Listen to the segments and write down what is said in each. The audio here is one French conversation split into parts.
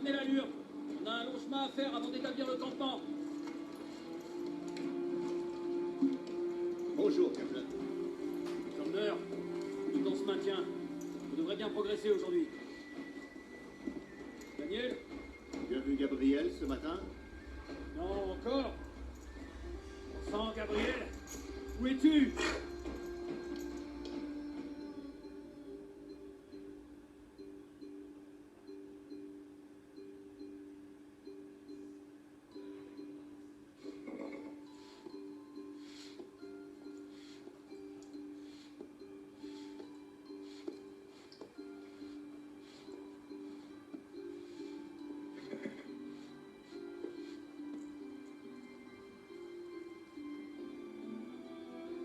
maintenez l'allure. On a un long chemin à faire avant d'établir le campement. Bonjour, Kaplan. Sander, tout on se maintient. On devrait bien progresser aujourd'hui. Daniel? Tu as vu Gabriel ce matin? Non, encore? Sans Gabriel? Où es-tu?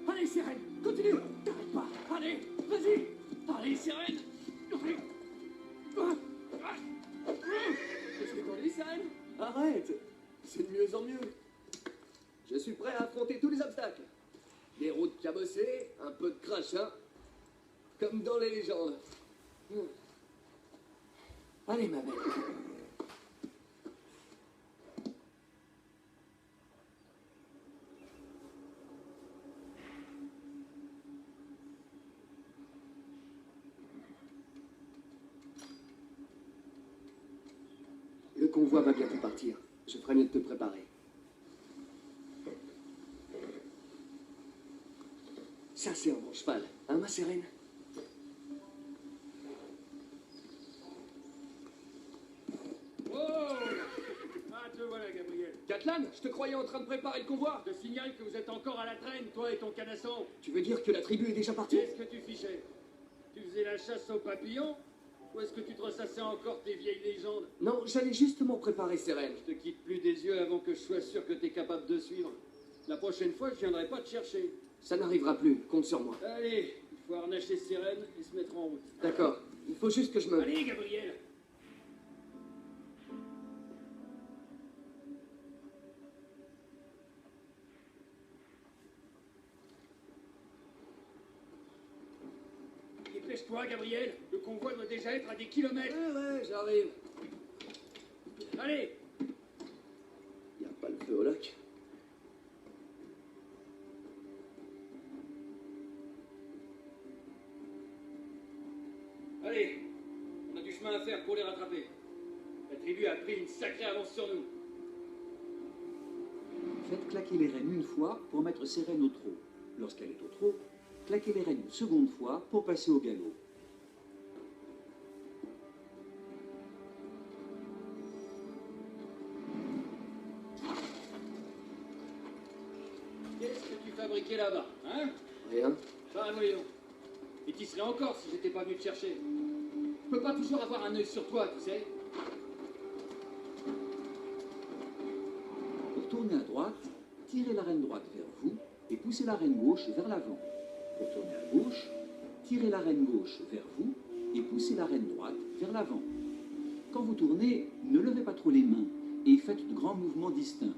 Allez, Sirène, continue. T'arrêtes pas. Allez, vas-y. Allez, Sirène. Qu'est-ce que t'en dis, Sirène? Arrête! C'est de mieux en mieux. Je suis prêt à affronter tous les obstacles. Des routes cabossées, un peu de crachat, comme dans les légendes. Allez, ma belle. Le convoi va bientôt partir. Je ferais mieux de te préparer. Ça, c'est un bon cheval. Hein, ma sirène? Oh! Ah, te voilà, Gabriel. Catlan, je te croyais en train de préparer le convoi. Je te signale que vous êtes encore à la traîne, toi et ton canasson. Tu veux dire que la tribu est déjà partie? Qu'est-ce que tu fichais? Tu faisais la chasse aux papillons? Ou est-ce que tu te ressassais encore tes vieilles légendes? Non, j'allais justement préparer Sérène. Je te quitte plus des yeux avant que je sois sûr que t'es capable de suivre. La prochaine fois, je viendrai pas te chercher. Ça n'arrivera plus, compte sur moi. Allez, il faut harnacher Sirène et se mettre en route. D'accord, il faut juste que je me... Allez, Gabriel! Dépêche-toi, Gabriel. Le convoi doit déjà être à des kilomètres. Ouais, j'arrive. Allez! Y a pas le feu au lac? Allez! On a du chemin à faire pour les rattraper. La tribu a pris une sacrée avance sur nous. Faites claquer les rênes une fois pour mettre Sérène au trot. Lorsqu'elle est au trot, claquez les rênes une seconde fois pour passer au galop. Qu'est-ce que tu fabriquais là-bas, hein? Rien. Ah, voyons. Et t'y serais encore si j'étais pas venu te chercher. Je peux pas toujours avoir un œil sur toi, tu sais. Pour tourner à droite, tirez la reine droite vers vous et poussez la reine gauche vers l'avant. Pour tourner à gauche, tirez la reine gauche vers vous et poussez la reine droite vers l'avant. Quand vous tournez, ne levez pas trop les mains et faites de grands mouvements distincts.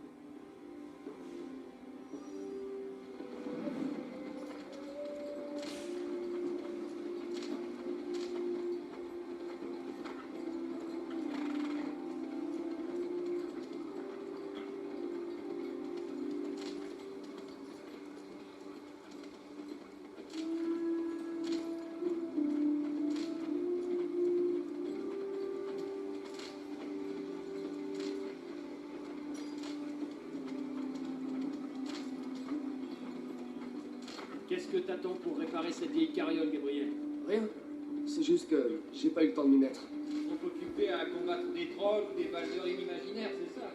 Qu'est-ce que t'attends pour réparer cette vieille carriole, Gabriel? Rien. C'est juste que j'ai pas eu le temps de m'y mettre. Trop occupé à combattre des trolls ou des ballerines imaginaires, c'est ça?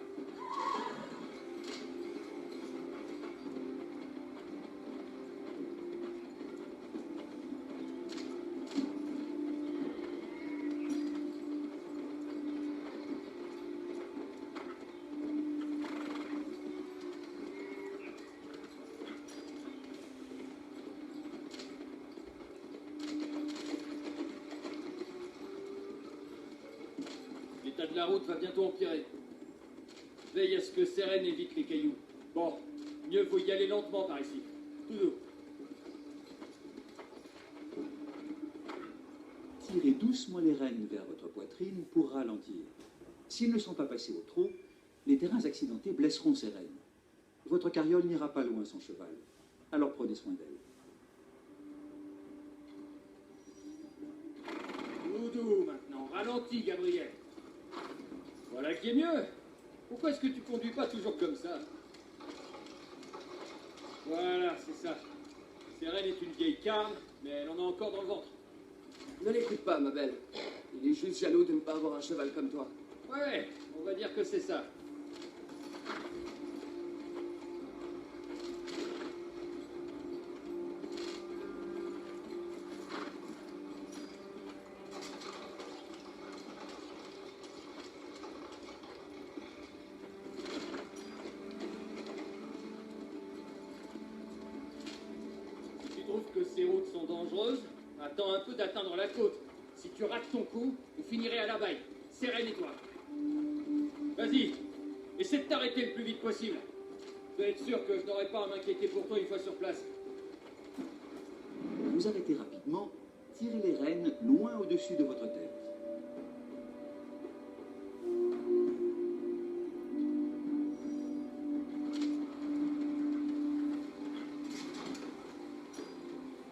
L'état de la route va bientôt empirer. Veille à ce que Sérène évite les cailloux. Bon, mieux faut y aller lentement par ici. Tout doux. Tirez doucement les rênes vers votre poitrine pour ralentir. S'ils ne sont pas passés au trot, les terrains accidentés blesseront ces rennes. Votre carriole n'ira pas loin sans cheval. Alors prenez soin d'elle. Doudou, maintenant, ralentis, Gabriel. Voilà qui est mieux. Pourquoi est-ce que tu conduis pas toujours comme ça? Voilà, c'est ça. Sérène est une vieille carne, mais elle en a encore dans le ventre. Ne l'écoute pas, ma belle. Il est juste jaloux de ne pas avoir un cheval comme toi. Ouais, on va dire que c'est ça. Si tu trouves que ces routes sont dangereuses, attends un peu d'atteindre la côte. Si tu rates ton coup, vous finirez à la baille. Sérène et toi. Vas-y, essaie de t'arrêter le plus vite possible. Je dois être sûr que je n'aurai pas à m'inquiéter pour toi une fois sur place. Pour vous arrêter rapidement, tirez les rênes loin au-dessus de votre tête.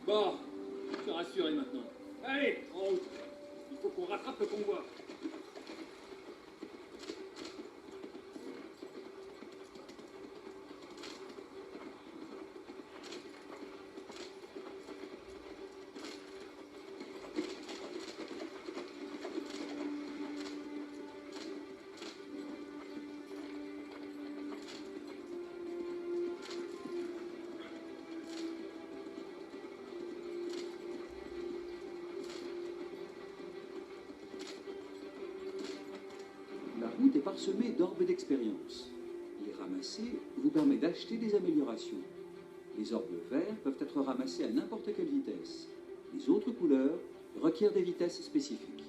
Bon, je suis rassuré maintenant. Allez, en route. Il faut qu'on rattrape le convoi. La route est parsemée d'orbes d'expérience. Les ramasser vous permet d'acheter des améliorations. Les orbes verts peuvent être ramassés à n'importe quelle vitesse. Les autres couleurs requièrent des vitesses spécifiques.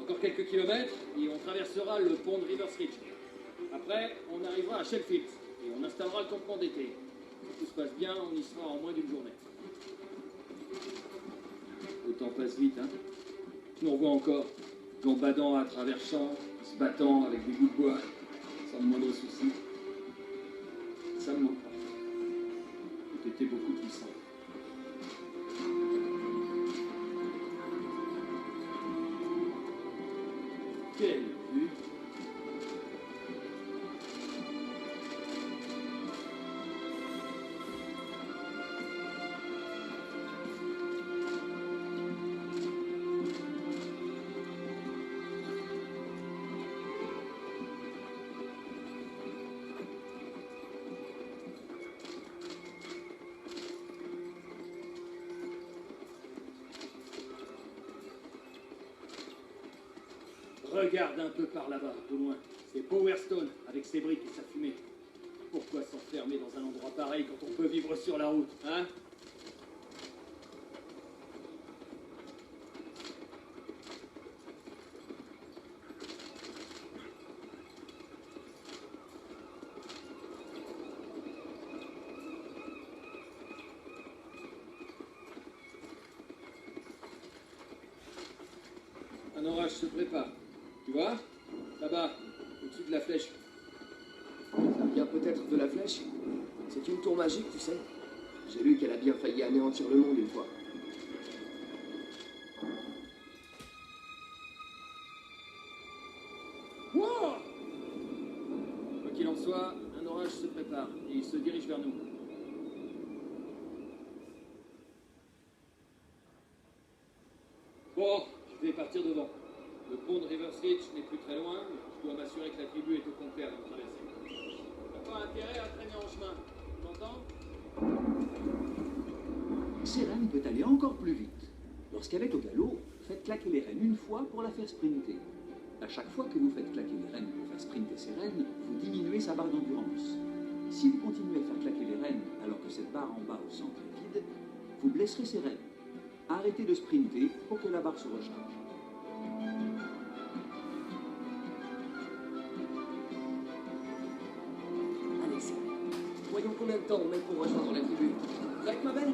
Encore quelques kilomètres et on traversera le pont de Rivers Ridge. Après, on arrivera à Sheffield et on installera le campement d'été. Si tout se passe bien, on y sera en moins d'une journée. Le temps passe vite, hein. Je nous revois encore, gambadant à travers champs, se battant avec des bouts de bois, sans le moindre souci. Ça me manque pas. Tout était beaucoup plus simple. Quelle vue! Regarde un peu par là-bas, au loin. C'est Powerstone, avec ses briques et sa fumée. Pourquoi s'enfermer dans un endroit pareil quand on peut vivre sur la route, hein? Un orage se prépare. Tu vois? Là-bas, au-dessus de la flèche. Ça vient peut-être de la flèche. C'est une tour magique, tu sais. J'ai lu qu'elle a bien failli anéantir le monde une fois. Wow! Quoi qu'il en soit, un orage se prépare et il se dirige vers nous. Bon, je vais partir devant. Le pont de Rivers Ridge n'est plus très loin, mais je dois m'assurer que la tribu est au complet avant de traverser. T'as pas intérêt à traîner en chemin, tu m'entends? Sérène peut aller encore plus vite. Lorsqu'elle est au galop, faites claquer les rênes une fois pour la faire sprinter. À chaque fois que vous faites claquer les rênes pour faire sprinter Sérène, vous diminuez sa barre d'endurance. Si vous continuez à faire claquer les rênes alors que cette barre en bas au centre est vide, vous blesserez Sérène. Arrêtez de sprinter pour que la barre se recharge. combien de temps on met pour rejoindre la tribu? Prête, ma belle?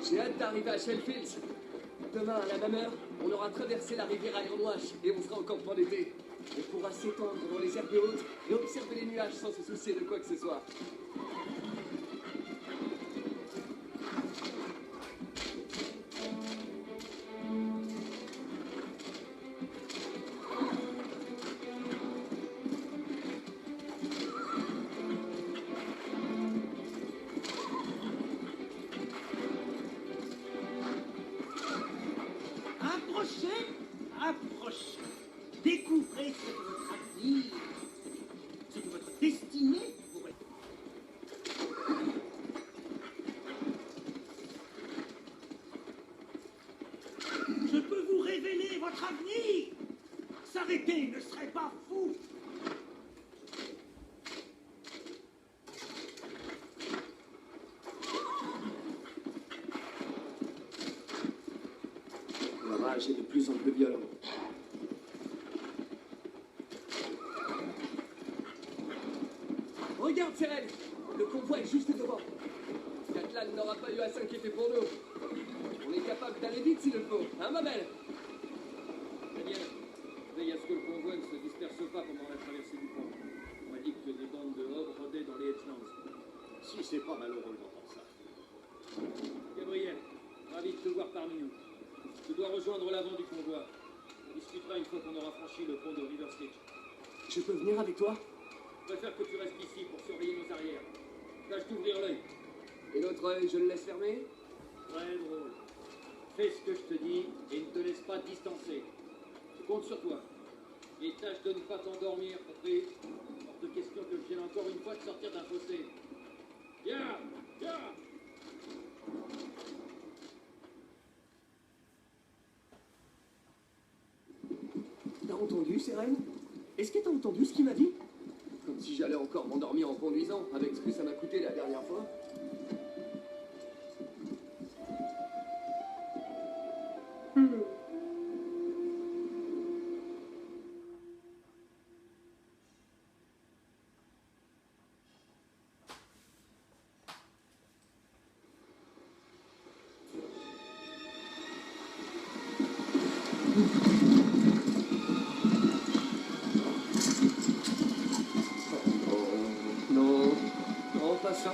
J'ai hâte d'arriver à Shellfields. Demain, à la même heure, on aura traversé la rivière Ironwash et on sera au campement d'été. On pourra s'étendre dans les herbes hautes et observer les nuages sans se soucier de quoi que ce soit. Approchez, approchez. Découvrez ce que votre avenir, ce que votre destinée pourrait. Je peux vous révéler votre avenir. S'arrêter ne serait pas fou. La rage est de plus en plus violente. Regarde, Seren! Le convoi est juste devant. Katlan n'aura pas eu à s'inquiéter pour nous. On est capable d'aller vite s'il le faut. Hein, ma belle? Très bien. Veille à ce que le convoi ne se disperse pas pendant la traversée du pont. On m'a dit que des bandes de hobs rôdaient dans les Hedgelands. Si c'est pas malheureux d'entendre ça. Gabriel, ravi de te voir parmi nous. Tu dois rejoindre l'avant du convoi. On discutera une fois qu'on aura franchi le pont de River Stitch. Je peux venir avec toi? Je préfère que tu restes ici pour surveiller nos arrières. Tâche d'ouvrir l'œil. Et l'autre œil, je le laisse fermer? Très drôle. Fais ce que je te dis et ne te laisse pas distancer. Je compte sur toi. Et tâche de ne pas t'endormir, compris? Hors de question que je vienne encore une fois de sortir d'un fossé. Viens! Viens! T'as entendu, Seren? Est-ce que t'as entendu ce qu'il m'a dit? Comme si j'allais encore m'endormir en conduisant, avec ce que ça m'a coûté la dernière fois. Non, non, pas ça.